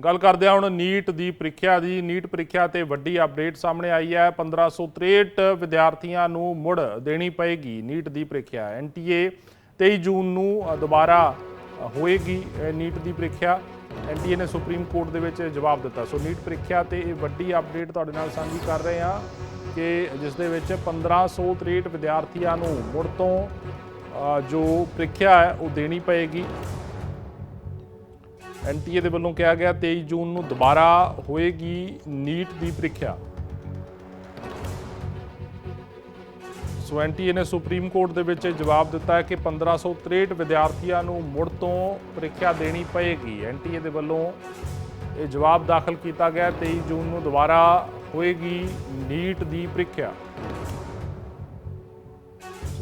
गल करदे हुण नीट की प्रीख्या की। नीट प्रीख्या ते वड्डी अपडेट सामने आई है। 1563 विद्यार्थियों नूं मुड़ देनी पेगी नीट की प्रीख्या। NTA 23 जून नूं दोबारा होएगी नीट की प्रीख्या। NTA ने सुप्रीम कोर्ट दे विच जवाब दिता। सो नीट प्रीख्या ते वड्डी अपडेट तुहाडे नाल साझी कर रहे हैं कि जिस दे विच 1563 विद्यार्थियों नूं मुड़ तो जो प्रीख्या है वो देनी पेगी। NTA ਦੇ ਵੱਲੋਂ ਕਿਹਾ ਗਿਆ 23 ਜੂਨ ਨੂੰ ਦੁਬਾਰਾ ਹੋਏਗੀ ਨੀਟ ਦੀ ਪ੍ਰੀਖਿਆ। ਸੋ NTA ਨੇ ਸੁਪਰੀਮ ਕੋਰਟ ਦੇ ਵਿੱਚ ਜਵਾਬ ਦਿੱਤਾ ਹੈ ਕਿ 1563 ਵਿਦਿਆਰਥੀਆਂ ਨੂੰ ਮੁੜ ਤੋਂ ਪ੍ਰੀਖਿਆ ਦੇਣੀ ਪਏਗੀ। NTA ਦੇ ਵੱਲੋਂ ਇਹ ਜਵਾਬ ਦਾਖਲ ਕੀਤਾ ਗਿਆ 23 ਜੂਨ ਨੂੰ ਦੁਬਾਰਾ ਹੋਏਗੀ ਨੀਟ ਦੀ ਪ੍ਰੀਖਿਆ।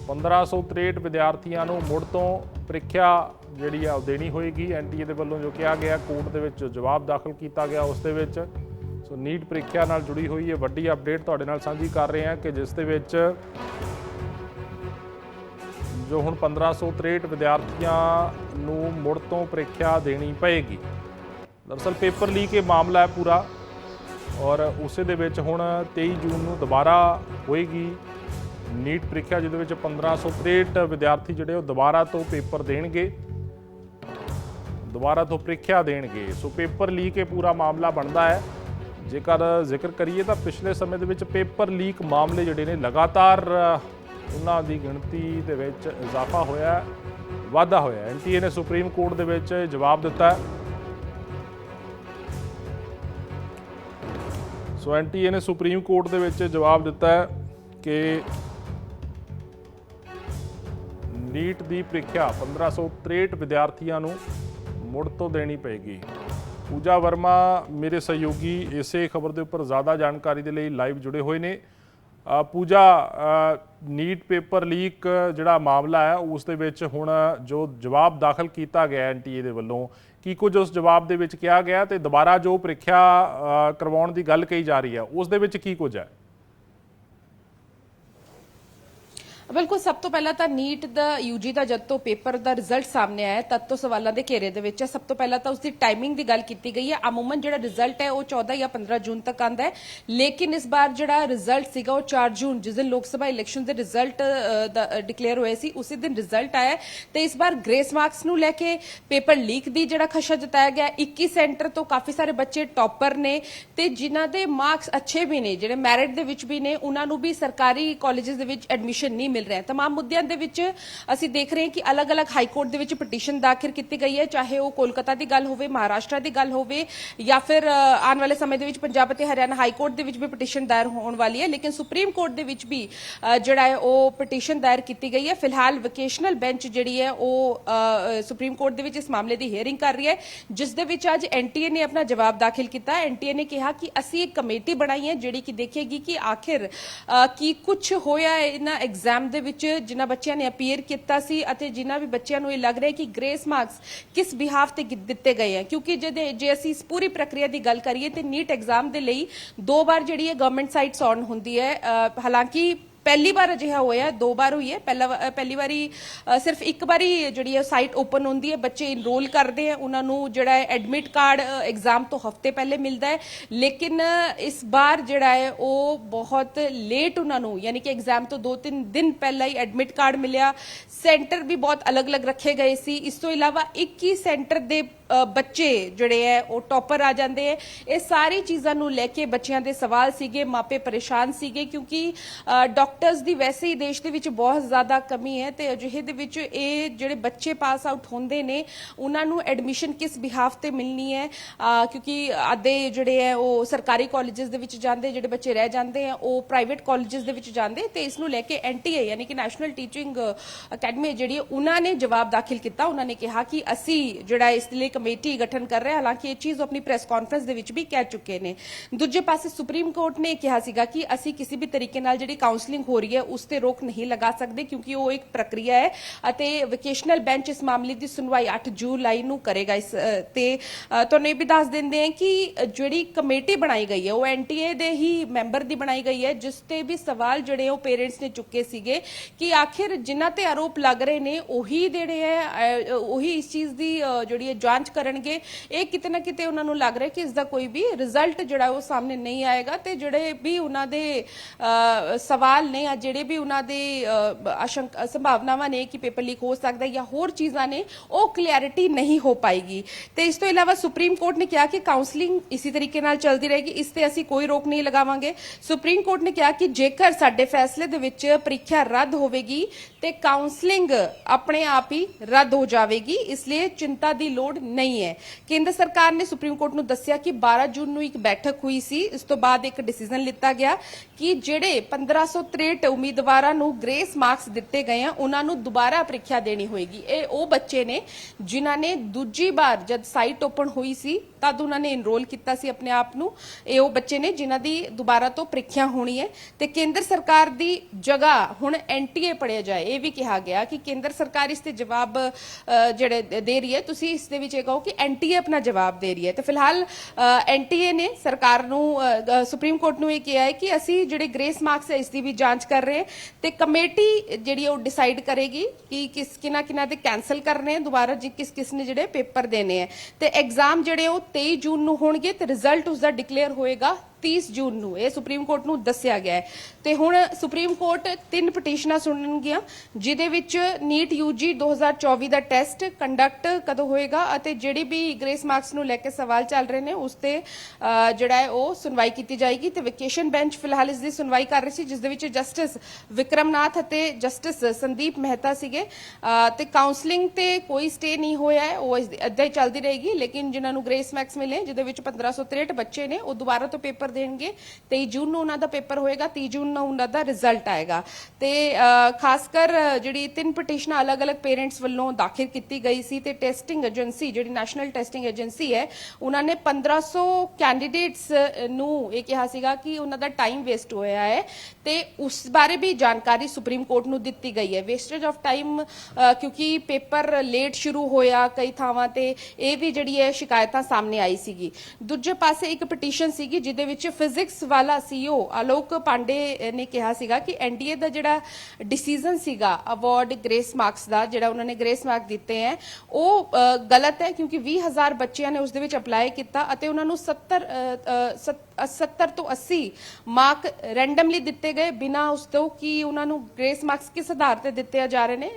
1563 ਵਿਦਿਆਰਥੀਆਂ ਨੂੰ ਮੁੜ ਤੋਂ ਪ੍ਰੀਖਿਆ ਜਿਹੜੀ ਆ ਦੇਣੀ ਹੋਏਗੀ। NTA ਦੇ ਵੱਲੋਂ ਜੋ ਕਿਹਾ ਗਿਆ ਕੋਰਟ ਦੇ ਵਿੱਚ ਜਵਾਬ ਦਾਖਲ ਕੀਤਾ ਗਿਆ ਉਸ ਦੇ ਵਿੱਚ। ਸੋ ਨੀਟ ਪ੍ਰੀਖਿਆ ਨਾਲ ਜੁੜੀ ਹੋਈ ਇਹ ਵੱਡੀ ਅਪਡੇਟ ਤੁਹਾਡੇ ਨਾਲ ਸਾਂਝੀ ਕਰ ਰਹੇ ਹਾਂ ਕਿ ਜਿਸ ਦੇ ਵਿੱਚ ਜੋ ਹੁਣ 1563 ਵਿਦਿਆਰਥੀਆਂ ਨੂੰ ਮੁੜ ਤੋਂ ਪ੍ਰੀਖਿਆ ਦੇਣੀ ਪਏਗੀ। ਦਰਅਸਲ ਪੇਪਰ ਲੀਕ ਇਹ ਮਾਮਲਾ ਹੈ ਪੂਰਾ ਔਰ ਉਸੇ ਦੇ ਵਿੱਚ ਹੁਣ 23 ਜੂਨ ਨੂੰ ਦੁਬਾਰਾ ਹੋਏਗੀ ਨੀਟ ਪ੍ਰੀਖਿਆ ਜਿਹਦੇ ਵਿੱਚ 1563 ਵਿਦਿਆਰਥੀ ਜਿਹੜੇ ਉਹ ਦੁਬਾਰਾ ਤੋਂ ਪੇਪਰ ਦੇਣਗੇ, ਦੁਬਾਰਾ ਤੋਂ ਪ੍ਰੀਖਿਆ ਦੇਣਗੇ। ਸੋ ਪੇਪਰ ਲੀਕ ਇਹ ਪੂਰਾ ਮਾਮਲਾ ਬਣਦਾ ਹੈ। ਜੇਕਰ ਜ਼ਿਕਰ ਕਰੀਏ ਤਾਂ ਪਿਛਲੇ ਸਮੇਂ ਦੇ ਵਿੱਚ ਪੇਪਰ ਲੀਕ ਮਾਮਲੇ ਜਿਹੜੇ ਨੇ ਲਗਾਤਾਰ ਉਹਨਾਂ ਦੀ ਗਿਣਤੀ ਦੇ ਵਿੱਚ ਇਜ਼ਾਫਾ ਹੋਇਆ, ਵਾਧਾ ਹੋਇਆ। NTA ਨੇ ਸੁਪਰੀਮ ਕੋਰਟ ਦੇ ਵਿੱਚ ਜਵਾਬ ਦਿੱਤਾ ਹੈ। ਸੋ NTA ਨੇ ਸੁਪਰੀਮ ਕੋਰਟ ਦੇ ਵਿੱਚ ਜਵਾਬ ਦਿੱਤਾ ਹੈ ਕਿ नीट की प्रीख्या 1563 विद्यार्थियों को मुड़ तो देनी पेगी। पूजा वर्मा मेरे सहयोगी इसे खबर के उपर ज़्यादा जानकारी के लिए लाइव जुड़े हुए ने। पूजा, नीट पेपर लीक जिहड़ा मामला है उस दे विच हुण जो जवाब दाखिल किया गया NTA दे वल्लों की कुछ उस जवाब दे विच कहा गया तो दोबारा जो प्रीख्या करवाउण की गल कही जा रही है उस दे विच की कुछ है? बिल्कुल, सब तो पहला तो नीट का UG का जब तो पेपर का रिजल्ट सामने आया तद तो सवालों के घेरे दे विच सब तो पहला तो उसकी टाइमिंग की गल की गई है। अमूमन जो रिजल्ट है वो 14 या 15 जून तक आता है, लेकिन इस बार जो रिजल्ट सीगा वो 4 जून जिस दिन लोक सभा इलैक्शन के रिजल्ट डिक्लेयर हुए सी उसी दिन रिजल्ट आया। तो इस बार ग्रेस मार्क्स नूं लैके पेपर लीक की जो खदशा जताया गया। 21 सेंटर तो काफ़ी सारे बच्चे टॉपर ने ते जिन्हां दे मार्क्स अच्छे भी ने, जिहड़े मैरिट दे विच भी ने, उन्हां नूं भी सरकारी कॉलेजेस दे विच एडमिशन नहीं मिल रहा है। तमाम मुद्दों के विच असीं देख रहे हैं कि अलग अलग हाईकोर्ट दे विच पटीशन दाखिल की गई है, चाहे वो कोलकाता की गल होवे, महाराष्ट्र की गल होवे या फिर आने वाले समय दे विच पंजाब ते हरियाणा हाईकोर्ट दे विच भी पटीशन दायर होने वाली है। लेकिन सुप्रीम कोर्ट दे विच भी जिहड़ा है वो पटीशन दायर की गई है। फिलहाल वोकेशनल बेंच जिहड़ी है वो सुप्रीम कोर्ट दे विच इस मामले की हेयरिंग कर रही है, जिस दे विच अज NTA ने अपना जवाब दाखिल किया। NTA ने कहा कि असीं एक कमेटी बनाई है जिहड़ी कि देखेगी कि आखिर की कुछ होया इन्हां एग्जाम दे विच जिन्हां बच्चियां ने अपीयर किया सी अते जिन्हां भी बच्चियां नूं लग रहा है कि ग्रेस मार्क्स किस बिहाफ ते दिते गए हैं। क्योंकि जे असीं इस पूरी प्रक्रिया की गल करिए तो नीट एग्जाम के लिए 2 बार जिहड़ी है गवर्नमेंट साइट्स ऑन होंदी है। हालांकि पहली बार अजिहा होया, 2 बार हुई है। पहली बारी सिर्फ एक बारी जिहड़ी है साइट ओपन होंदी है, बच्चे इनरोल करते हैं, उन्होंने जिहड़ा है एडमिट कार्ड एग्जाम तो हफ्ते पहले मिलता है। लेकिन इस बार जिहड़ा है वो बहुत लेट उन्होंने यानी कि एग्जाम तो 2-3 दिन पहले ही एडमिट कार्ड मिलिया। सेंटर भी बहुत अलग अलग रखे गए सी। इस तो इलावा 21 सेंटर दे बच्चे जिहड़े है वो टॉपर आ जाते हैं। ये सारी चीज़ों नूं लैके बच्चों के सवाल सीगे, मापे परेशान सीगे क्योंकि डॉक्टर्स की वैसे ही देश दे विच बहुत ज़्यादा कमी है। तो अजिहे दे विच ये जिहड़े बच्चे पास आउट होंदे ने उन्हां नूं एडमिशन किस बिहाफ ते मिलनी है, क्योंकि आधे जिहड़े है वो सरकारी कॉलेजेस दे विच जांदे, जिहड़े बच्चे रह जाते हैं वो प्राइवेट कॉलेजेस दे विच जांदे। तो इस नूं लैके NTA यानी कि नैशनल टीचिंग अकैडमी जिहड़ी उन्होंने जवाब दाखिल किया। उन्होंने कहा कि असी जिहड़ा इस लिए कमेटी गठन कर रहे हैं। हालांकि ये चीज़ अपनी प्रेस कॉन्फ्रेंस दे विच भी कह चुके हैं। दूजे पासे सुप्रीम कोर्ट ने कहा सीगा कि असी किसी भी तरीके नाल जिहड़ी काउंसलिंग हो रही है उस ते रोक नहीं लगा सकते क्योंकि वो एक प्रक्रिया है अते वोकेशनल बेंच इस मामले की सुनवाई 8 जुलाई नूं करेगा। इस ते तुहानूं ये भी दस दिंदे हैं कि जिहड़ी कमेटी बनाई गई है वो NTA दे ही मैंबर दी बनाई गई है, जिस ते भी सवाल जिहड़े वो पेरेंट्स ने चुके सीगे कि आखिर जिन्हां ते आरोप लग रहे ने उही जिहड़े है उही इस चीज़ की जिहड़ी जांच ਜਾਂਚ ਕਰਨਗੇ, ਇਹ ਕਿਤੇ ਨਾ ਕਿਤੇ ਉਹਨਾਂ ਨੂੰ ਲੱਗ ਰਿਹਾ ਕਿ ਇਸ ਦਾ ਕੋਈ ਵੀ ਰਿਜ਼ਲਟ ਜਿਹੜਾ ਉਹ ਸਾਹਮਣੇ ਨਹੀਂ ਆਏਗਾ ਤੇ ਜਿਹੜੇ ਵੀ ਉਹਨਾਂ ਦੇ ਸਵਾਲ ਨੇ ਜਾਂ ਜਿਹੜੇ ਵੀ ਉਹਨਾਂ ਦੇ ਸੰਭਾਵਨਾਵਾਂ ਨੇ ਕਿ ਪੇਪਰ ਲੀਕ ਹੋ ਸਕਦਾ ਜਾਂ ਹੋਰ ਚੀਜ਼ਾਂ ਨੇ, ਉਹ ਕਲੈਰਿਟੀ ਨਹੀਂ ਹੋ ਪਾਏਗੀ। ਤੇ ਇਸ ਤੋਂ ਇਲਾਵਾ ਸੁਪਰੀਮ ਕੋਰਟ ਨੇ ਕਿਹਾ ਕਿ ਕਾਉਂਸਲਿੰਗ ਇਸੇ ਤਰੀਕੇ ਨਾਲ ਚੱਲਦੀ ਰਹੇਗੀ, ਇਸ ਤੇ ਅਸੀਂ ਕੋਈ ਰੋਕ ਨਹੀਂ ਲਗਾਵਾਂਗੇ। ਸੁਪਰੀਮ ਕੋਰਟ ਨੇ ਕਿਹਾ ਕਿ ਜੇਕਰ ਸਾਡੇ ਫੈਸਲੇ ਦੇ ਵਿੱਚ ਪ੍ਰੀਖਿਆ ਰੱਦ ਹੋਵੇਗੀ ਤੇ ਕਾਉਂਸਲਿੰਗ ਆਪਣੇ ਆਪ ਹੀ ਰੱਦ ਹੋ ਜਾਵੇਗੀ, ਇਸ ਲਈ ਚਿੰਤਾ ਦੀ ਲੋੜ ਨਹੀਂ ਹੈ। ਕੇਂਦਰ ਸਰਕਾਰ ਨੇ ਸੁਪਰੀਮ ਕੋਰਟ ਨੂੰ ਦੱਸਿਆ ਕਿ 12 ਜੂਨ ਨੂੰ ਇੱਕ ਬੈਠਕ ਹੋਈ ਸੀ, ਇਸ ਤੋਂ ਬਾਅਦ ਇੱਕ ਡਿਸੀਜਨ ਲਿੱਤਾ ਗਿਆ ਕਿ ਜਿਹੜੇ 1563 ਉਮੀਦਵਾਰਾਂ ਨੂੰ ਗ੍ਰੇਸ ਮਾਰਕਸ ਦਿੱਤੇ ਗਏ ਆ ਉਹਨਾਂ ਨੂੰ ਦੁਬਾਰਾ ਪ੍ਰੀਖਿਆ ਦੇਣੀ ਹੋਏਗੀ। ਇਹ ਉਹ ਬੱਚੇ ਨੇ ਜਿਨ੍ਹਾਂ ਨੇ ਦੂਜੀ ਵਾਰ ਜਦ ਸਾਈਟ ਓਪਨ ਹੋਈ ਸੀ ਤਦ ਉਹਨਾਂ ਨੇ ਇਨਰੋਲ ਕੀਤਾ ਸੀ ਆਪਣੇ ਆਪ ਨੂੰ, ਇਹ ਉਹ ਬੱਚੇ ਨੇ ਜਿਨ੍ਹਾਂ ਦੀ ਦੁਬਾਰਾ ਤੋਂ ਪ੍ਰੀਖਿਆ ਹੋਣੀ ਹੈ। ਤੇ ਕੇਂਦਰ ਸਰਕਾਰ ਦੀ ਜਗ੍ਹਾ ਹੁਣ ਐਨਟੀਏ ਪੜਿਆ ਜਾਏ, ਇਹ ਵੀ ਕਿਹਾ ਗਿਆ ਕਿ ਕੇਂਦਰ ਸਰਕਾਰ ਇਸ ਤੇ ਜਵਾਬ ਜਿਹੜੇ ਦੇ ਰਹੀ ਹੈ, ਤੁਸੀਂ ਇਸ ਦੇ ਵਿੱਚ ਇਹ ਕਹੋ ਕਿ ਐਨਟੀਏ ਆਪਣਾ ਜਵਾਬ ਦੇ ਰਹੀ ਹੈ। ਤੇ ਫਿਲਹਾਲ ਐਨਟੀਏ ਨੇ ਸਰਕਾਰ ਨੂੰ ਸੁਪਰੀਮ ਕੋਰਟ ਨੂੰ ਇਹ ਕਿਹਾ ਹੈ ਕਿ ਅਸੀਂ ਜਿਹੜੇ ਗ੍ਰੇਸ ਮਾਰਕਸ ਹੈ ਇਸ ਦੀ ਵੀ ਜਾਂਚ ਕਰ ਰਹੇ ਹਾਂ ਤੇ ਕਮੇਟੀ ਜਿਹੜੀ ਉਹ ਡਿਸਾਈਡ ਕਰੇਗੀ ਕਿ ਕਿਹਨਾਂ ਦੇ ਕੈਂਸਲ ਕਰਨੇ ਦੁਬਾਰਾ, ਜੀ ਕਿਸ ਨੇ ਜਿਹੜੇ ਪੇਪਰ ਦੇਣੇ ਹੈ। ਤੇ ਐਗਜ਼ਾਮ ਜਿਹੜੇ ਉਹ 23 ਜੂਨ ਨੂੰ ਹੋਣਗੇ ਤੇ ਰਿਜ਼ਲਟ ਉਸ ਦਾ ਡਿਕਲੇਅਰ ਹੋਏਗਾ 30 ਜੂਨ ਨੂੰ, ਇਹ ਸੁਪਰੀਮ ਕੋਰਟ ਨੂੰ ਦੱਸਿਆ ਗਿਆ ਹੈ। ਤੇ ਹੁਣ ਸੁਪਰੀਮ ਕੋਰਟ 3 ਪਟੀਸ਼ਨਾਂ ਸੁਣਨਗੀਆਂ ਜਿਹਦੇ ਵਿੱਚ ਨੀਟ ਯੂਜੀ 2024 ਦਾ ਟੈਸਟ ਕੰਡਕਟ ਕਦੋਂ ਹੋਏਗਾ ਅਤੇ ਜਿਹੜੀ ਵੀ ਗ੍ਰੇਸ ਮਾਰਕਸ ਨੂੰ ਲੈ ਕੇ ਸਵਾਲ ਚੱਲ ਰਹੇ ਨੇ ਉਸ ਤੇ ਜਿਹੜਾ ਹੈ ਉਹ ਸੁਣਵਾਈ ਕੀਤੀ ਜਾਏਗੀ। ਤੇ ਵੈਕੇਸ਼ਨ ਬੈਂਚ ਫਿਲਹਾਲ ਇਸ ਦੀ ਸੁਣਵਾਈ ਕਰ ਰਹੀ ਸੀ, ਜਿਸ ਦੇ ਵਿੱਚ ਜਸਟਿਸ ਵਿਕਰਮਨਾਥ ਅਤੇ ਜਸਟਿਸ ਸੰਦੀਪ ਮਹਿਤਾ ਸੀਗੇ। ਤੇ ਕਾਉਂਸਲਿੰਗ ਤੇ ਕੋਈ ਸਟੇ ਨਹੀਂ ਹੋਇਆ ਹੈ, ਉਹ ਏਦਾਂ ਹੀ ਚੱਲਦੀ ਰਹੇਗੀ। ਲੇਕਿਨ ਜਿਨ੍ਹਾਂ ਨੂੰ ਗ੍ਰੇਸ ਮਾਰਕਸ ਮਿਲੇ, ਜਿਹਦੇ ਵਿੱਚ 1563 ਬੱਚੇ ਨੇ, ਉਹ ਦੁਬਾਰਾ ਤੋਂ ਪੇਪਰ ਦੇਣਗੇ। 23 ਜੂਨ ਨੂੰ ਉਹਨਾਂ ਦਾ ਪੇਪਰ ਹੋਏਗਾ, 30 ਜੂਨ ਨੂੰ ਉਹਨਾਂ ਦਾ ਰਿਜ਼ਲਟ ਆਏਗਾ। ਤੇ ਖਾਸ ਕਰ ਜਿਹੜੀ 3 ਪਟੀਸ਼ਨਾਂ ਅਲੱਗ-ਅਲੱਗ ਪੇਰੈਂਟਸ ਵੱਲੋਂ ਦਾਖਲ ਕੀਤੀ ਗਈ ਸੀ ਤੇ ਟੈਸਟਿੰਗ ਏਜੰਸੀ ਜਿਹੜੀ ਨੈਸ਼ਨਲ ਟੈਸਟਿੰਗ ਏਜੰਸੀ ਹੈ ਉਹਨਾਂ ਨੇ 1500 ਕੈਂਡੀਡੇਟਸ ਨੂੰ ਇਹ ਕਿਹਾ ਸੀਗਾ ਕਿ ਉਹਨਾਂ ਦਾ ਟਾਈਮ ਵੇਸਟ ਹੋਇਆ ਹੈ ਤੇ ਉਸ ਬਾਰੇ ਵੀ ਜਾਣਕਾਰੀ ਸੁਪਰੀਮ ਕੋਰਟ ਨੂੰ ਦਿੱਤੀ ਗਈ ਹੈ। ਵੇਸਟੇਜ ਆਫ ਟਾਈਮ ਕਿਉਂਕਿ ਪੇਪਰ ਲੇਟ ਸ਼ੁਰੂ ਹੋਇਆ ਕਈ ਥਾਵਾਂ ਤੇ, ਇਹ ਵੀ ਜਿਹੜੀ ਹੈ ਸ਼ਿਕਾਇਤਾਂ ਸਾਹਮਣੇ ਆਈ ਸੀਗੀ। ਦੂਜੇ ਪਾਸੇ ਇੱਕ ਪਟੀਸ਼ਨ ਸੀਗੀ ਜਿਹਦੇ ਵਿੱਚ ਫਿਜ਼ਿਕਸ ਵਾਲਾ ਸੀਓ ਆਲੋਕ ਪਾਂਡੇ ਨੇ ਕਿਹਾ ਸੀਗਾ ਕਿ ਐਨਡੀਏ ਦਾ ਜਿਹੜਾ ਡਿਸੀਜਨ ਸੀਗਾ ਅਵਾਰਡ ਗ੍ਰੇਸ ਮਾਰਕਸ ਦਾ, ਜਿਹੜਾ ਉਹਨਾਂ ਨੇ ਗ੍ਰੇਸ ਮਾਰਕ ਦਿੱਤੇ ਹੈ, ਉਹ ਗਲਤ ਹੈ ਕਿਉਂਕਿ 20,000 ਬੱਚਿਆਂ ਨੇ ਉਸ ਦੇ ਵਿੱਚ ਅਪਲਾਈ ਕੀਤਾ ਅਤੇ ਉਹਨਾਂ ਨੂੰ 70 ਤੋਂ 80 ਮਾਰਕ ਰੈਂਡਮਲੀ ਦਿੱਤੇ ਗਏ ਬਿਨਾਂ ਉਸ ਤੋਂ ਕਿ ਉਹਨਾਂ ਨੂੰ ਗ੍ਰੇਸ ਮਾਰਕਸ ਕਿਸ ਆਧਾਰ ਤੇ ਦਿੱਤੇ ਜਾ ਰਹੇ ਨੇ।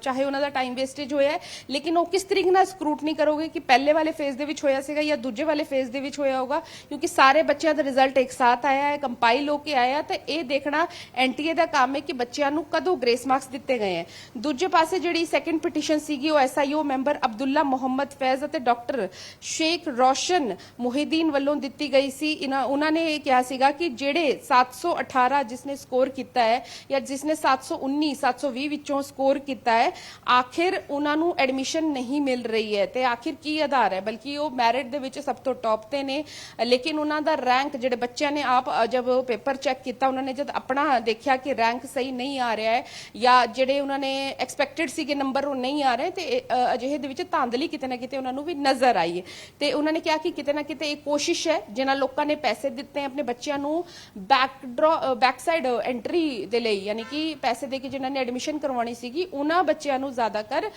ਚਾਹੇ ਉਹਨਾਂ ਦਾ ਟਾਈਮ ਵੇਸਟੇਜ ਹੋਇਆ ਹੈ, ਲੇਕਿਨ ਉਹ ਕਿਸ ਤਰੀਕੇ ਨਾਲ ਸਕਰੂਟਨੀ ਕਰੋਗੇ ਕਿ ਪਹਿਲੇ ਵਾਲੇ ਫੇਜ਼ ਦੇ ਵਿੱਚ ਹੋਇਆ ਸੀਗਾ ਜਾਂ ਦੂਜੇ ਵਾਲੇ ਫੇਜ਼ ਦੇ ਵਿੱਚ ਹੋਇਆ ਹੋਗਾ, ਕਿਉਂਕਿ ਸਾਰੇ ਬੱਚਿਆਂ ਦਾ ਰਿਜ਼ਲਟ ਇੱਕ ਸਾਥ ਆਇਆ ਹੈ, ਕੰਪਾਈਲ ਹੋ ਕੇ ਆਇਆ, ਤੇ ਇਹ ਦੇਖਣਾ ਐਨਟੀਏ ਦਾ ਕੰਮ ਹੈ ਕਿ ਬੱਚਿਆਂ ਨੂੰ ਕਦੋਂ ਗ੍ਰੇਸ ਮਾਰਕਸ ਦਿੱਤੇ ਗਏ ਹੈ। ਦੂਜੇ ਪਾਸੇ ਜਿਹੜੀ ਸੈਕੰਡ ਪਟੀਸ਼ਨ ਸੀਗੀ ਉਹ ਐਸਆਈਓ ਮੈਂਬਰ ਅਬਦੁੱਲਾ ਮੁਹੰਮਦ ਫੈਜ਼ ਅਤੇ ਡਾਕਟਰ ਸ਼ੇਖ ਰੋਸ਼ਨ ਮੁਹੀਦੀਨ ਵੱਲੋਂ ਦਿੱਤੀ ਗਈ ਸੀ। ਉਹਨਾਂ ਨੇ ਇਹ ਕਿਹਾ ਸੀਗਾ ਕਿ ਜਿਹੜੇ 718 ਜਿਸਨੇ ਸਕੋਰ ਕੀਤਾ ਹੈ ਜਾਂ ਜਿਸਨੇ 719 720 ਵਿੱਚੋਂ ਸਕੋਰ ਕੀਤਾ ਹੈ, ਆਖਿਰ ਉਹਨਾਂ ਨੂੰ ਐਡਮਿਸ਼ਨ ਨਹੀਂ ਮਿਲ ਰਹੀ ਹੈ ਤੇ ਆਖਿਰ ਕੀ ਆਧਾਰ ਹੈ, ਬਲਕਿ ਉਹ ਮੈਰਿਟ ਦੇ ਵਿੱਚ ਸਭ ਤੋਂ ਟੌਪ ਤੇ ਨੇ, ਲੇਕਿਨ ਉਹਨਾਂ ਦਾ ਰੈਂਕ ਜਿਹੜੇ ਬੱਚਿਆਂ ਨੇ ਆਪ ਜਦ ਪੇਪਰ ਚੈੱਕ ਕੀਤਾ, ਉਹਨਾਂ ਨੇ ਜਦ ਆਪਣਾ ਦੇਖਿਆ ਕਿ ਰੈਂਕ ਸਹੀ ਨਹੀਂ ਆ ਰਿਹਾ ਹੈ ਜਾਂ ਜਿਹੜੇ ਉਹਨਾਂ ਨੇ ਐਕਸਪੈਕਟਡ ਸੀਗੇ ਨੰਬਰ ਉਹ ਨਹੀਂ ਆ ਰਹੇ, ਤੇ ਅਜਿਹੇ ਦੇ ਵਿੱਚ ਧਾਂਦਲੀ ਕਿਤੇ ਨਾ ਕਿਤੇ ਉਹਨਾਂ ਨੂੰ ਵੀ ਨਜ਼ਰ ਆਈ ਹੈ। ਤੇ ਉਹਨਾਂ ਨੇ ਕਿਹਾ ਕਿ ਕਿਤੇ ਨਾ ਕਿਤੇ ਇਹ ਕੋਸ਼ਿਸ਼ ਹੈ ਜਿਨ੍ਹਾਂ ਲੋਕਾਂ ਨੇ ਪੈਸੇ ਦਿੱਤੇ ਆਪਣੇ ਬੱਚਿਆਂ ਨੂੰ ਬੈਕ ਸਾਈਡ ਐਂਟਰੀ ਦੇ ਲਈ, ਯਾਨੀ ਕਿ ਪੈਸੇ ਦੇ ਕੇ ਜਿਨ੍ਹਾਂ ਨੇ ਐਡਮਿਸ਼ਨ ਕਰਵਾਉਣੀ ਸੀਗੀ ਉਹਨਾਂ ਬੱਚਿਆਂ ਨੂੰ ਜ਼ਿਆਦਾਤਰ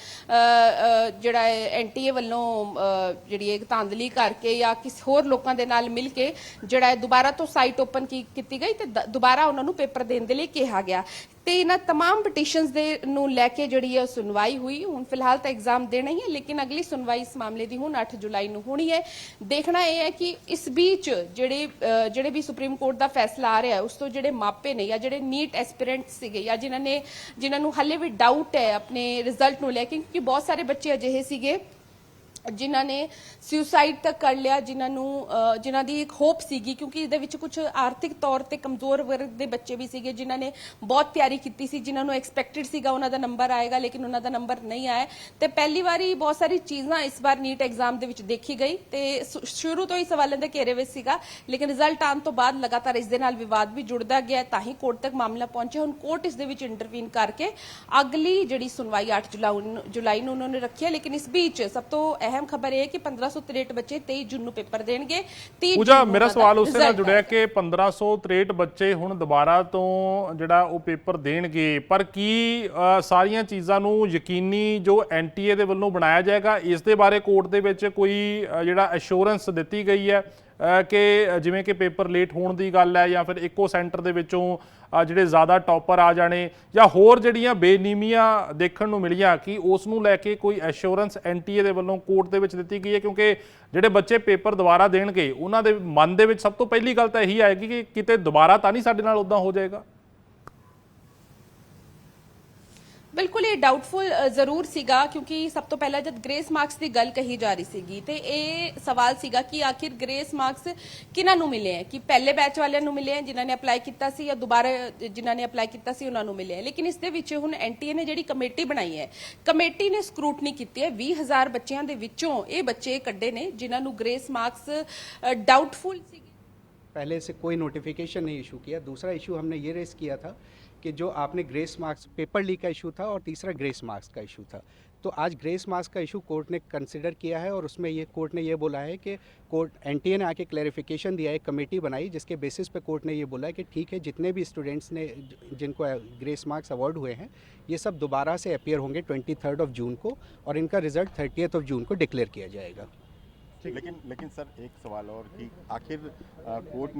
ਜਿਹੜਾ ਐਨਟੀਏ ਵੱਲੋਂ ਜਿਹੜੀ ਇੱਕ ਧਾਂਦਲੀ ਕਰਕੇ ਜਾਂ ਕਿਸੇ ਹੋਰ ਲੋਕਾਂ ਦੇ ਨਾਲ ਮਿਲ ਕੇ ਜਿਹੜਾ ਦੁਬਾਰਾ ਤੋਂ ਸਾਈਟ ਓਪਨ ਕੀਤੀ ਗਈ ਤੇ ਦੁਬਾਰਾ ਉਹਨਾਂ ਨੂੰ ਪੇਪਰ ਦੇਣ ਦੇ ਲਈ ਕਿਹਾ ਗਿਆ। ਤੇ ਇਹਨਾਂ तमाम ਪਟੀਸ਼ਨਸ ਦੇ ਨੂੰ ਲੈ ਕੇ ਜਿਹੜੀ ਹੈ ਸੁਣਵਾਈ ਹੋਈ। ਹੁਣ ਫਿਲਹਾਲ ਤਾਂ ਐਗਜ਼ਾਮ ਦੇਣਾ ਹੀ ਹੈ, ਲੇਕਿਨ ਅਗਲੀ ਸੁਣਵਾਈ ਇਸ ਮਾਮਲੇ ਦੀ ਹੁਣ 8 ਜੁਲਾਈ ਨੂੰ ਹੋਣੀ ਹੈ। ਦੇਖਣਾ ਇਹ ਹੈ ਕਿ ਇਸ ਵਿੱਚ ਜਿਹੜੇ ਵੀ ਸੁਪਰੀਮ ਕੋਰਟ ਦਾ ਫੈਸਲਾ ਆ ਰਿਹਾ ਹੈ ਉਸ ਤੋਂ ਜਿਹੜੇ ਮਾਪੇ ਨੇ ਜਾਂ ਜਿਹੜੇ ਨੀਟ ਐਸਪੀਰੈਂਟਸ ਸੀਗੇ ਜਾਂ ਜਿਨ੍ਹਾਂ ਨੂੰ ਹਲੇ ਵੀ ਡਾਊਟ ਹੈ ਆਪਣੇ ਰਿਜ਼ਲਟ ਨੂੰ ਲੈ ਕੇ, ਕਿਉਂਕਿ ਬਹੁਤ ਸਾਰੇ ਬੱਚੇ ਅਜਿਹੇ ਸੀਗੇ ਜਿਨ੍ਹਾਂ ਨੇ ਸੁਸਾਈਡ ਤੱਕ ਕਰ ਲਿਆ, ਜਿਨ੍ਹਾਂ ਦੀ ਇੱਕ ਹੋਪ ਸੀਗੀ, ਕਿਉਂਕਿ ਇਹਦੇ ਵਿੱਚ ਕੁਝ ਆਰਥਿਕ ਤੌਰ ਤੇ ਕਮਜ਼ੋਰ ਵਰਗ ਦੇ ਬੱਚੇ ਵੀ ਸੀਗੇ ਜਿਨ੍ਹਾਂ ਨੇ ਬਹੁਤ ਤਿਆਰੀ ਕੀਤੀ ਸੀ, ਜਿਨ੍ਹਾਂ ਨੂੰ ਐਕਸਪੈਕਟਡ ਸੀਗਾ ਉਹਨਾਂ ਦਾ ਨੰਬਰ ਆਏਗਾ, ਲੇਕਿਨ ਉਹਨਾਂ ਦਾ ਨੰਬਰ ਨਹੀਂ ਆਇਆ। ਤੇ ਪਹਿਲੀ ਵਾਰੀ ਬਹੁਤ ਸਾਰੀ ਚੀਜ਼ਾਂ ਇਸ ਵਾਰ ਨੀਟ ਐਗਜ਼ਾਮ ਦੇ ਵਿੱਚ ਦੇਖੀ ਗਈ ਤੇ ਸ਼ੁਰੂ ਤੋਂ ਹੀ ਸਵਾਲਾਂ ਦੇ ਘੇਰੇ ਵਿੱਚ ਸੀਗਾ, ਲੇਕਿਨ ਰਿਜ਼ਲਟ ਆਉਣ ਤੋਂ ਬਾਅਦ ਲਗਾਤਾਰ ਇਸ ਦੇ ਨਾਲ ਵਿਵਾਦ ਵੀ ਜੁੜਦਾ ਗਿਆ, ਤਾਂ ਹੀ ਕੋਰਟ ਤੱਕ ਮਾਮਲਾ ਪਹੁੰਚਿਆ। ਹੁਣ ਕੋਰਟ ਇਸ ਦੇ ਵਿੱਚ ਇੰਟਰਵੀਨ ਕਰਕੇ ਅਗਲੀ ਜਿਹੜੀ ਸੁਣਵਾਈ 8 ਜੁਲਾਈ ਨੂੰ ਉਹਨਾਂ ਨੇ ਰੱਖੀ ਹੈ। ਲੇਕਿਨ ਇਸ ਵਿੱਚ ਸਭ ਤੋਂ ਅਹਿਮ ਖਬਰ ਇਹ ਹੈ ਕਿ 1563 ਬੱਚੇ 23 ਜੂਨ ਨੂੰ ਪੇਪਰ ਦੇਣਗੇ। 3 ਪੂਜਾ, ਮੇਰਾ ਸਵਾਲ ਉਸੇ ਨਾਲ ਜੁੜਿਆ ਕਿ 1563 ਬੱਚੇ ਹੁਣ ਦੁਬਾਰਾ ਤੋਂ ਜਿਹੜਾ ਉਹ ਪੇਪਰ ਦੇਣਗੇ, ਪਰ ਕੀ ਸਾਰੀਆਂ ਚੀਜ਼ਾਂ ਨੂੰ ਯਕੀਨੀ ਜੋ ਐਨਟੀਏ ਦੇ ਵੱਲੋਂ ਬਣਾਇਆ ਜਾਏਗਾ, ਇਸ ਦੇ ਬਾਰੇ ਕੋਰਟ ਦੇ ਵਿੱਚ ਕੋਈ ਜਿਹੜਾ ਅਸ਼ੋਰੈਂਸ ਦਿੱਤੀ ਗਈ ਹੈ ਕਿ ਜਿਵੇਂ ਕਿ ਪੇਪਰ ਲੇਟ ਹੋਣ ਦੀ ਗੱਲ ਹੈ ਜਾਂ ਫਿਰ ਇੱਕੋ ਸੈਂਟਰ ਦੇ ਵਿੱਚੋਂ ਜਿਹੜੇ ਜ਼ਿਆਦਾ ਟੌਪਰ ਆ ਜਾਣੇ ਜਾਂ ਹੋਰ ਜਿਹੜੀਆਂ ਬੇਨੀਮੀਆਂ ਦੇਖਣ ਨੂੰ ਮਿਲੀਆਂ, ਕਿ ਉਸ ਨੂੰ ਲੈ ਕੇ ਕੋਈ ਐਸ਼ੋਰੈਂਸ ਐਨਟੀਏ ਦੇ ਵੱਲੋਂ ਕੋਰਟ ਦੇ ਵਿੱਚ ਦਿੱਤੀ ਗਈ ਹੈ? ਕਿਉਂਕਿ ਜਿਹੜੇ ਬੱਚੇ ਪੇਪਰ ਦੁਬਾਰਾ ਦੇਣਗੇ ਉਹਨਾਂ ਦੇ ਮਨ ਦੇ ਵਿੱਚ ਸਭ ਤੋਂ ਪਹਿਲੀ ਗੱਲ ਤਾਂ ਇਹੀ ਆਏਗੀ ਕਿ ਕਿਤੇ ਦੁਬਾਰਾ ਤਾਂ ਨਹੀਂ ਸਾਡੇ ਨਾਲ ਉਦਾਂ ਹੋ ਜਾਏਗਾ। ਬਿਲਕੁਲ ਇਹ ਡਾਊਟਫੁਲ ਜ਼ਰੂਰ ਸੀਗਾ, ਕਿਉਂਕਿ ਸਭ ਤੋਂ ਪਹਿਲਾਂ ਜਦ ਗ੍ਰੇਸ ਮਾਰਕਸ ਦੀ ਗੱਲ ਕਹੀ ਜਾ ਰਹੀ ਸੀਗੀ ਤੇ ਇਹ ਸਵਾਲ ਸੀਗਾ ਕਿ ਆਖਿਰ ਗ੍ਰੇਸ ਮਾਰਕਸ ਕਿਹਨਾਂ ਨੂੰ ਮਿਲੇ ਹੈ, ਕਿ ਪਹਿਲੇ ਬੈਚ ਵਾਲਿਆਂ ਨੂੰ ਮਿਲੇ ਹੈ ਜਿਨ੍ਹਾਂ ਨੇ ਅਪਲਾਈ ਕੀਤਾ ਸੀ ਜਾਂ ਦੁਬਾਰਾ ਜਿਨ੍ਹਾਂ ਨੇ ਅਪਲਾਈ ਕੀਤਾ ਸੀ ਉਹਨਾਂ ਨੂੰ ਮਿਲੇ ਹੈ। ਲੇਕਿਨ ਇਸ ਦੇ ਵਿੱਚ ਹੁਣ ਐਨਟੀਏ ਨੇ ਜਿਹੜੀ ਕਮੇਟੀ ਬਣਾਈ ਹੈ, ਕਮੇਟੀ ਨੇ ਸਕਰੂਟਨੀ ਕੀਤੀ ਹੈ। 20,000 ਬੱਚਿਆਂ ਦੇ ਵਿੱਚੋਂ ਇਹ ਬੱਚੇ ਕੱਢੇ ਨੇ ਜਿਨ੍ਹਾਂ ਨੂੰ ਗ੍ਰੇਸ ਮਾर्क्स डाउटफुल ਸੀ। पहले से कोई नोटिफिकेशन नहीं इशू किया। दूसरा इशू हमने ये रेस किया था कि जो आपने ग्रेस मार्क्स पेपर लीक का इशू था और तीसरा ग्रेस मार्क्स का इशू था, तो आज ग्रेस मार्क्स का इशू कोर्ट ने कंसिडर किया है और उसमें ये कोर्ट ने ये बोला है कि कोर्ट एनटीए ने आके क्लैरिफिकेशन दिया है, कमेटी बनाई जिसके बेसिस पे कोर्ट ने ये बोला है कि ठीक है, जितने भी स्टूडेंट्स ने जिनको ग्रेस मार्क्स अवार्ड हुए हैं ये सब दोबारा से अपीयर होंगे 23 जून को और इनका रिजल्ट 30 जून को डिक्लेयर किया जाएगा। लेकिन सर एक सवाल और कि आखिर कोर्ट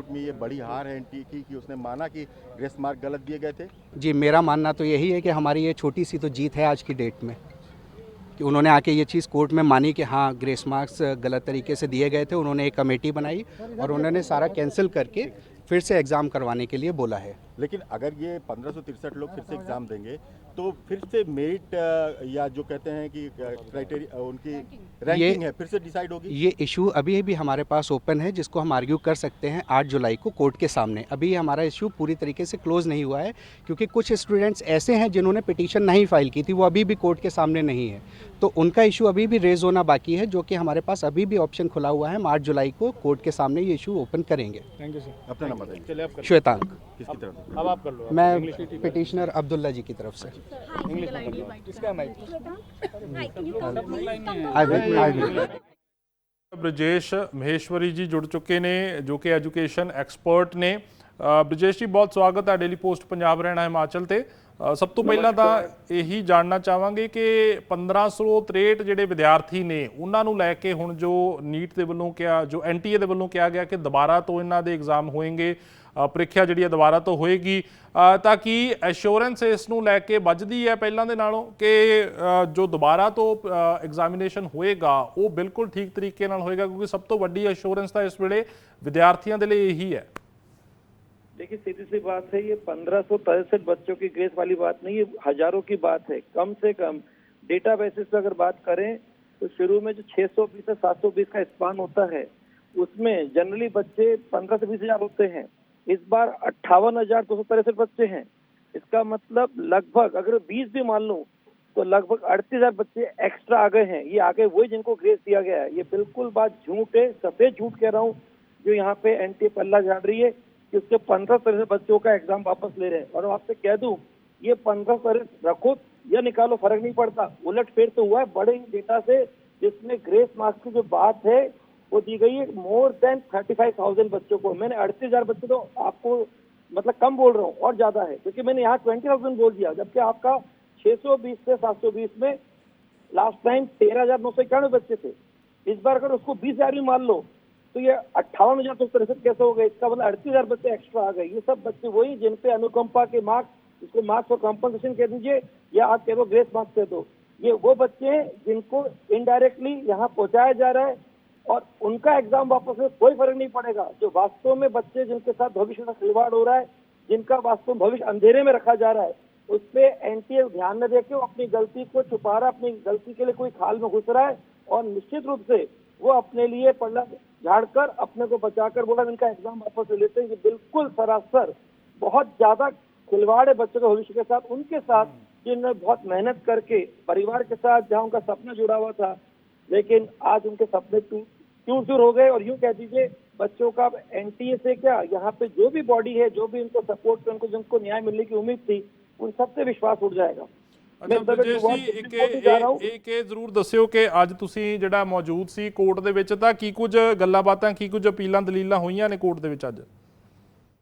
में ये बड़ी हार है एनटीए की कि उसने माना कि ग्रेस मार्क गलत दिए गए थे। जी, मेरा मानना तो यही है कि हमारी ये छोटी सी तो जीत है आज की डेट में, कि उन्होंने आके ये चीज़ कोर्ट में मानी कि हाँ ग्रेस मार्क्स गलत तरीके से दिए गए थे। उन्होंने एक कमेटी बनाई और उन्होंने सारा कैंसिल करके फिर से एग्ज़ाम करवाने के लिए बोला है। लेकिन अगर ये 1563 लोग फिर से एग्ज़ाम देंगे तो फिर से मेरिट या जो कहते हैं कि क्राइटेरिया उनकी रैंकिंग है फिर से डिसाइड होगी। ये इशू अभी भी हमारे पास ओपन है जिसको हम आर्ग्यू कर सकते हैं 8 जुलाई को कोर्ट के सामने। अभी हमारा इशू पूरी तरीके से क्लोज नहीं हुआ है क्योंकि कुछ स्टूडेंट्स ऐसे हैं जिन्होंने पिटीशन नहीं फाइल की थी, वो अभी भी कोर्ट के सामने नहीं है, तो उनका इशू अभी भी रेज होना बाकी है, जो कि हमारे पास अभी भी ऑप्शन खुला हुआ है। हम 8 जुलाई को कोर्ट के सामने ये इशू ओपन करेंगे। Thank you sir. अपना नंबर बताइए। चलिए आप श्वेतांक, किसकी तरफ से? अब आप कर लो। मैं पिटिशनर अब्दुल्ला जी की तरफ से। ब्रजेश महेश्वरी जी जुड़ चुके ने जो कि एजुकेशन एक्सपर्ट ने। ब्रजेश जी बहुत स्वागत है डेली पोस्ट पंजाब रहना हिमाचल ते। सब तो पहला तो यही जानना चाहांगे कि 1563 ਜਿਹੜੇ ਵਿਦਿਆਰਥੀ ਨੇ ਉਹਨਾਂ ਨੂੰ ਲੈ ਕੇ ਹੁਣ ਜੋ ਨੀਟ ਦੇ ਵੱਲੋਂ ਕਿਹਾ, ਜੋ ਐਨਟੀਏ ਦੇ ਵੱਲੋਂ ਕਿਹਾ ਗਿਆ ਕਿ ਦੁਬਾਰਾ ਤੋਂ ਇਹਨਾਂ ਦੇ ਐਗਜ਼ਾਮ ਹੋਣਗੇ, ਪ੍ਰੀਖਿਆ ਜਿਹੜੀ ਹੈ ਦੁਬਾਰਾ ਤੋਂ ਹੋਏਗੀ, ਤਾਂ ਕੀ ਐਸ਼ੋਰੈਂਸ ਇਸ ਨੂੰ ਲੈ ਕੇ ਵੱਜਦੀ ਹੈ ਪਹਿਲਾਂ ਦੇ ਨਾਲੋਂ ਕਿ ਜੋ ਦੁਬਾਰਾ ਤੋਂ ਐਗਜ਼ਾਮੀਨੇਸ਼ਨ ਹੋਏਗਾ ਉਹ ਬਿਲਕੁਲ ਠੀਕ ਤਰੀਕੇ ਨਾਲ ਹੋਏਗਾ? ਕਿਉਂਕਿ ਸਭ ਤੋਂ ਵੱਡੀ ਐਸ਼ੋਰੈਂਸ ਤਾਂ ਇਸ ਵੇਲੇ ਵਿਦਿਆਰਥੀਆਂ ਦੇ ਲਈ ਇਹੀ है। देखिए सीधी सी बात है, ये 1563 बच्चों की ग्रेस वाली बात नहीं, ये हजारों की बात है। कम से कम डेटा बेसिस पर अगर बात करें तो शुरू में जो 620 से 720 का स्पान होता है उसमें जनरली बच्चे 15 से 20 हजार होते हैं। इस बार 58,263 बच्चे हैं। इसका मतलब लगभग अगर 20 भी मान लूं तो लगभग 38,000 बच्चे एक्स्ट्रा आ गए हैं। ये आगे वही जिनको ग्रेस दिया गया है। ये बिल्कुल बात झूठ है, सफेद झूठ कह रहा हूँ जो यहाँ पे एनटीए पल्ला झाड़ रही है कि उसके 15 बच्चों का एग्जाम वापस ले रहे हैं। और आपसे कह दूं ये 15 रखो या निकालो फर्क नहीं पड़ता, उलट फेर तो हुआ है बड़े ही डेटा से, जिसमें ग्रेस मार्क्स की जो बात है वो दी गई है मोर देन 35,000 बच्चों को। मैंने 38,000 बच्चे तो आपको मतलब कम बोल रहा हूँ और ज्यादा है, क्योंकि मैंने यहाँ 20,000 बोल दिया, जबकि आपका 620 से 720 में लास्ट टाइम 13,991 बच्चे थे। इस बार अगर उसको 20,000 भी मान लो तो ये 58,263 कैसे हो गए? इसका मतलब 38,000 बच्चे एक्स्ट्रा आ गए। ये सब बच्चे वही जिन पे अनुकंपा के मार्क्स, इसको मार्क्स और कंपनसेशन कह दीजिए या आप कह दो ग्रेस मार्क्स कह दो, ये वो बच्चे हैं जिनको इनडायरेक्टली यहाँ पहुंचाया जा रहा है और उनका एग्जाम वापस में कोई फर्क नहीं पड़ेगा। जो वास्तव में बच्चे जिनके साथ भविष्य का खिलवाड़ हो रहा है, जिनका वास्तव में भविष्य अंधेरे में रखा जा रहा है, उस पर एनटीए ध्यान न देके वो अपनी गलती को छुपा रहा है, अपनी गलती के लिए कोई खाल में घुस रहा है और निश्चित रूप से वो अपने लिए पल्ला झाड़कर अपने को बचाकर बोला इनका एग्जाम वापस ले लेते हैं। कि बिल्कुल सरासर बहुत ज्यादा खिलवाड़ है बच्चों के भविष्य के साथ, उनके साथ जिन्होंने बहुत मेहनत करके परिवार के साथ जहाँ उनका सपना जुड़ा हुआ था, लेकिन आज उनके सपने चूर चूर हो गए। और यूं कह दीजिए बच्चों का एनटीए से क्या, यहाँ पे जो भी बॉडी है, जो भी उनको सपोर्ट, उनको जिनको न्याय मिलने की उम्मीद थी, उन सबसे विश्वास उठ जाएगा। ਅੱਛਾ ਬਰਜੇਸ਼ ਜੀ ਇੱਕ ਇਹ ਜ਼ਰੂਰ ਦੱਸਿਓ ਕਿ ਅੱਜ ਤੁਸੀਂ ਜਿਹੜਾ ਮੌਜੂਦ ਸੀ ਕੋਰਟ ਦੇ ਵਿੱਚ ਤਾਂ ਕੀ ਕੁਝ ਗੱਲਾਂ ਬਾਤਾਂ ਕੀ ਕੁਝ ਅਪੀਲਾਂ ਦਲੀਲਾਂ ਹੋਈਆਂ ਨੇ ਕੋਰਟ ਦੇ ਵਿੱਚ ਅੱਜ?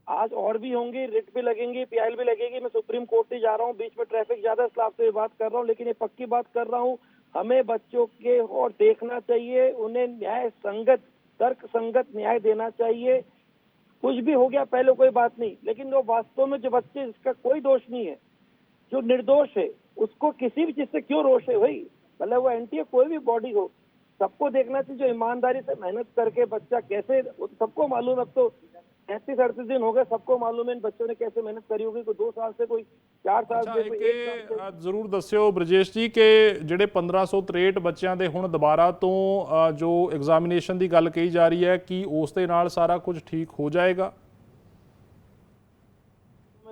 आज और भी होंगी, रिट भी लगेंगी, पीआईएल भी लगेगी। मैं सुप्रीम कोर्ट नहीं जा रहा हूँ, बीच में ट्रैफिक ज्यादा है, इसलिए आपसे ये बात कर रहा हूँ। लेकिन ये पक्की बात कर रहा हूँ, हमें बच्चों के और देखना चाहिए, उन्हें न्याय संगत तर्क संगत न्याय देना चाहिए। कुछ भी हो गया पहले कोई बात नहीं, लेकिन वो वास्तव में जो बच्चे जिसका कोई दोष नहीं है, जो निर्दोष है, उसको किसी भी चीज से क्यों रोष है भाई? मतलब वो एनटीए कोई भी बॉडी हो, सबको देखना चाहिए जो ईमानदारी से मेहनत करके बच्चा कैसे, सबको मालूम। अब तो 37-38 दिन हो गए, सबको मालूम है इन बच्चों ने कैसे मेहनत करी होगी। कोई 2 साल से, कोई 4 साल से, कोई 1 साल से। ਜ਼ਰੂਰ ਦੱਸਿਓ ਬਰਜੇਸ਼ ਜੀ ਕਿ ਜਿਹੜੇ 1563 ਬੱਚਿਆਂ ਦੇ ਹੁਣ ਦੁਬਾਰਾ ਤੋਂ ਜੋ ਐਗਜ਼ਾਮੀਨੇਸ਼ਨ ਦੀ ਗੱਲ ਕਹੀ ਜਾ ਰਹੀ ਹੈ ਕਿ ਉਸ ਦੇ ਨਾਲ ਸਾਰਾ ਕੁਝ ਠੀਕ ਹੋ ਜਾਏਗਾ?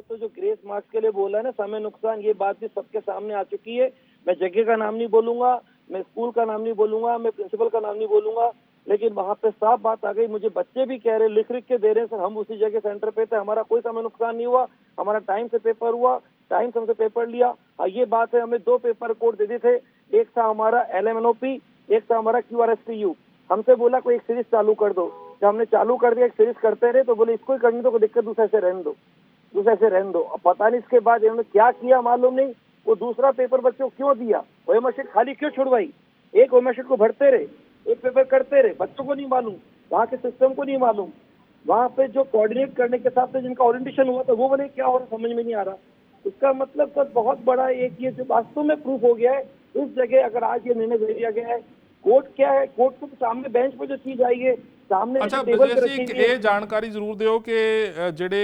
तो जो ग्रेस मार्क्स के लिए बोला है ना, समय नुकसान, ये बात भी सबके सामने आ चुकी है। मैं जगह का नाम नहीं बोलूंगा, मैं स्कूल का नाम नहीं बोलूंगा, मैं प्रिंसिपल का नाम नहीं बोलूंगा, लेकिन वहां पे साफ बात आ गई। मुझे बच्चे भी कह रहे, लिख के दे रहे हैं, सर हम उसी जगह सेंटर पे थे, हमारा कोई समय नुकसान नहीं हुआ, हमारा टाइम से पेपर हुआ, टाइम से हमसे पेपर लिया। हाँ ये बात है, हमें 2 पेपर कोड दे दिए थे, एक था हमारा LMNOP, एक था हमारा QRSTU। हमसे बोला कोई एक सीरीज चालू कर दो, जब हमने चालू कर दिया, एक सीरीज करते रहे, तो बोले इसको ही करने दो, कोई दिक्कत, दूसरे से रहने दो, दूसरे से रहने दो। अब पता नहीं इसके बाद इन्होंने क्या किया मालूम नहीं, वो दूसरा पेपर बच्चों को क्यों दिया, ओएमआर शीट खाली क्यों छुड़वाई? एक ओएमआर शीट को भरते रहे, एक पेपर करते रहे, बच्चों को नहीं मालूम, वहाँ के सिस्टम को नहीं मालूम, वहाँ पे जो कोऑर्डिनेट करने के साथ जिनका ओरिएंटेशन हुआ था वो बोले क्या हो रहा समझ में नहीं आ रहा। इसका मतलब सर बहुत बड़ा एक ये जो वास्तव में प्रूफ हो गया है। इस जगह अगर आज ये निर्णय दे दिया गया है, कोर्ट क्या है, कोर्ट को सामने बेंच पे जो चीज आई है सामने ਅੱਛਾ टेबल पे ਬਰਜੇਸ਼ रखी ਜੀ हुई है। ਇਹ ਜਾਣਕਾਰੀ ਜ਼ਰੂਰ ਦਿਓ ਕਿ ਜਿਹੜੇ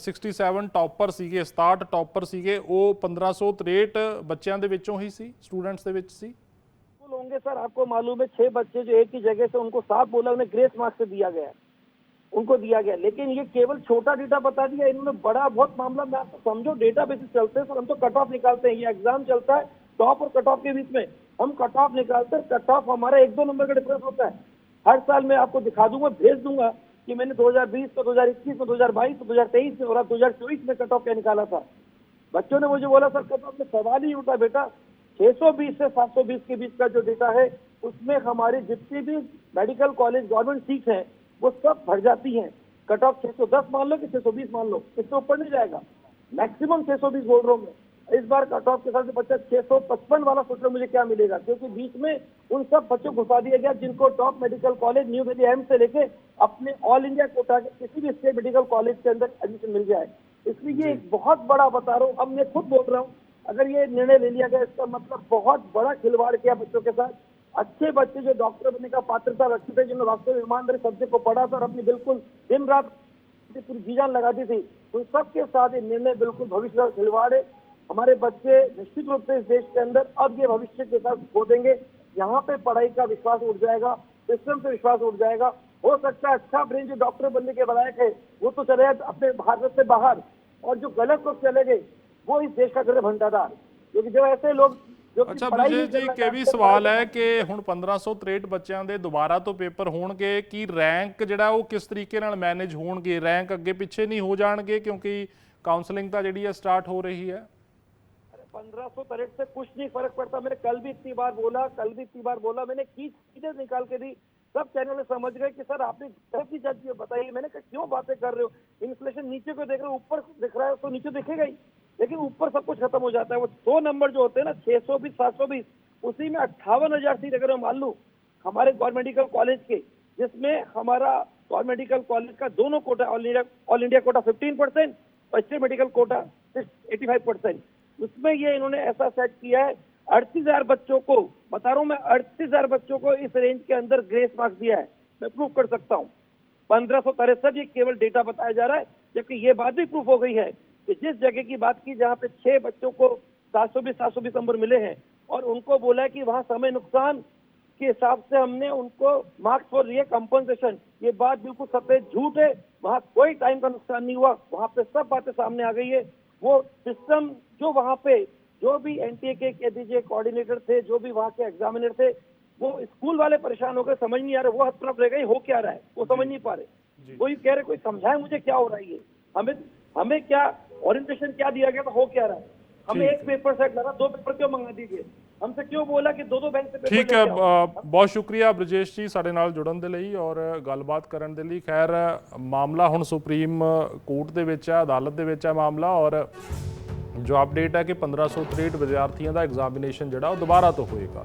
67 ਟੌਪਰ ਸੀਗੇ 67 ਟੌਪਰ ਸੀਗੇ ਉਹ 1563 ਬੱਚਿਆਂ ਦੇ ਵਿੱਚੋਂ ਹੀ ਸੀ, स्टूडेंट्स ਦੇ ਵਿੱਚ ਸੀ? होंगे सर, आपको मालूम है 6 बच्चे जो एक ही जगह से, उनको साफ बोला, उन्हें ग्रेस मार्क्स से दिया गया, उनको दिया गया। लेकिन ये केवल छोटा डेटा बता दिया, इन्होंने बड़ा बहुत मामला में आपको समझो डेटा बेसिस चलते हैं सर, हम तो कट ऑफ निकालते हैं, ये एग्जाम चलता है टॉप और कट ऑफ के बीच में, हम कट ऑफ निकालते हैं। कट ऑफ हमारा 1-2 नंबर का डिफरेंस होता है। हर साल मैं आपको दिखा दूंगा, भेज दूंगा कि मैंने 2020 में, 2021 में, 2022 में, 2023 में और 2024 में कट ऑफ क्या निकाला था। बच्चों ने मुझे बोला सर कट ऑफ में सवाल ही उठा बेटा, 620 से 720 के बीच का जो डेटा है उसमें हमारी जितनी भी मेडिकल कॉलेज गवर्नमेंट सीट हैं वो सब भर जाती हैं। कट ऑफ 610 मान लो कि 620 मान लो, इससे ऊपर नहीं जाएगा, मैक्सिमम 620 बोल रहा हूँ मैं। इस बार कट ऑफ के साथ से बच्चा 655 वाला सोच रहे मुझे क्या मिलेगा, क्योंकि बीच में उन सब बच्चों को घुसा दिया गया जिनको top medical college new Delhi AIIMS से लेके अपने ऑल इंडिया कोटा के किसी भी स्टेट मेडिकल कॉलेज के अंदर एडमिशन मिल जाए। इसलिए ये एक बहुत बड़ा बता रहा हूँ, अब मैं खुद बोल रहा हूँ, अगर ये निर्णय ले लिया गया इसका मतलब बहुत बड़ा खिलवाड़ किया बच्चों के साथ। अच्छे बच्चे जो डॉक्टर बनने का पात्रता रखते थे, जिन्होंने वास्तव में ईमानदारी सब्जेक्ट को पढ़ा था और अपनी बिल्कुल दिन रात पूरी जी जान लगाती थी, उन सबके साथ ये निर्णय बिल्कुल भविष्य का खिलवाड़ है। हमारे बच्चे निश्चित रूप से इस देश के अंदर अब ये भविष्य के साथ खो देंगे। यहाँ पे पढ़ाई का विश्वास उठ जाएगा, सिस्टम से विश्वास उठ जाएगा। हो सकता है अच्छा ब्रेन जो डॉक्टर बनने के लायक है वो तो चले अपने भारत से बाहर, और जो गलत लोग चले गए वो इस देश का गृह भंडार, क्योंकि जब ऐसे लोग जो ਅੱਛਾ ਬਰਜੇਸ਼ ਜੀ ਕਿ ਵੀ ਸਵਾਲ ਹੈ ਕਿ ਹੁਣ 1563 ਬੱਚਿਆਂ ਦੇ ਦੁਬਾਰਾ ਤੋਂ ਪੇਪਰ ਹੋਣਗੇ, ਕੀ ਰੈਂਕ ਜਿਹੜਾ ਉਹ ਕਿਸ ਤਰੀਕੇ ਨਾਲ ਮੈਨੇਜ ਹੋਣਗੇ, ਰੈਂਕ ਅੱਗੇ ਪਿੱਛੇ ਨਹੀਂ ਹੋ ਜਾਣਗੇ ਕਿਉਂਕਿ काउंसलिंग ਤਾਂ ਜਿਹੜੀ ਹੈ ਸਟਾर्ट हो रही है? 1563 से कुछ नहीं फर्क पड़ता। मैंने कल भी इतनी बार बोला, मैंने की सीधे निकाल के दी, सब चैनल ने समझ गए कि सर आपने गलत जज बताइए। मैंने कहा क्यों बातें कर रहे हो, इन्फ्लेशन नीचे को देख रहे हो, ऊपर दिख रहा है तो नीचे दिखेगा ही, लेकिन ऊपर सब कुछ खत्म हो जाता है। वो 100 नंबर जो होते हैं ना 620 720, उसी में 58,000 सीट अगर मैं मान लूँ हमारे गवर्नमेंट मेडिकल कॉलेज के, जिसमें हमारा गवर्नमेंट मेडिकल कॉलेज का दोनों कोटा ऑल इंडिया कोटा 15% और स्टेट मेडिकल कोटा 85%, उसमें ये इन्होंने ऐसा सेट किया है 38,000 बच्चों को, बता रहा हूँ मैं, 38,000 बच्चों को इस रेंज के अंदर ग्रेस मार्क्स दिया है। मैं प्रूफ कर सकता हूँ। 1563 ये केवल डेटा बताया जा रहा है, जबकि ये बात भी प्रूफ हो गई है कि जिस जगह की बात की जहाँ पे 6 बच्चों को 720 नंबर मिले हैं और उनको बोला है कि वहाँ समय नुकसान के हिसाब से हमने उनको मार्क्स फॉर रियल कंपनसेशन, ये बात बिल्कुल सफेद झूठ है। वहाँ कोई टाइम का नुकसान नहीं हुआ, वहाँ पे सब बातें सामने आ गई है। वो सिस्टम जो वहाँ पे जो भी एनटीए के कह दीजिए कोऑर्डिनेटर थे, जो भी वहाँ के एग्जामिनर थे, वो स्कूल वाले परेशान हो गए, समझ नहीं आ रहे वो हद तरफ रह गए हो क्या रहा है, वो समझ नहीं पा रहे। कोई कह रहे कोई समझाए मुझे क्या हो रहा है, ये हमें क्या ओरिएंटेशन क्या दिया गया था, हो क्या रहा है। हमें एक पेपर सेट लगा, 2 पेपर क्यों मंगा दीजिए? हमसे क्यों बोला कि 2 बैंक से पेपर ਠੀਕ ਹੈ, लेके आओ? ਬਹੁਤ ਸ਼ੁਕਰੀਆ ਬ੍ਰਜੇਸ਼ ਜੀ ਸਾਡੇ ਨਾਲ ਜੁੜਨ ਦੇ ਲਈ ਔਰ ਗੱਲਬਾਤ ਕਰਨ ਦੇ ਲਈ। ਖੈਰ ਮਾਮਲਾ ਹੁਣ ਸੁਪਰੀਮ ਕੋਰਟ ਦੇ ਵਿੱਚ ਹੈ, ਅਦਾਲਤ ਦੇ ਵਿੱਚ ਹੈ ਮਾਮਲਾ, ਔਰ ਜੋ ਅਪਡੇਟ ਹੈ ਕਿ 1563 ਵਿਦਿਆਰਥੀਆਂ ਦਾ ਐਗਜ਼ਾਮੀਨੇਸ਼ਨ ਜਿਹੜਾ ਉਹ ਦੁਬਾਰਾ ਤੋਂ ਹੋਏਗਾ।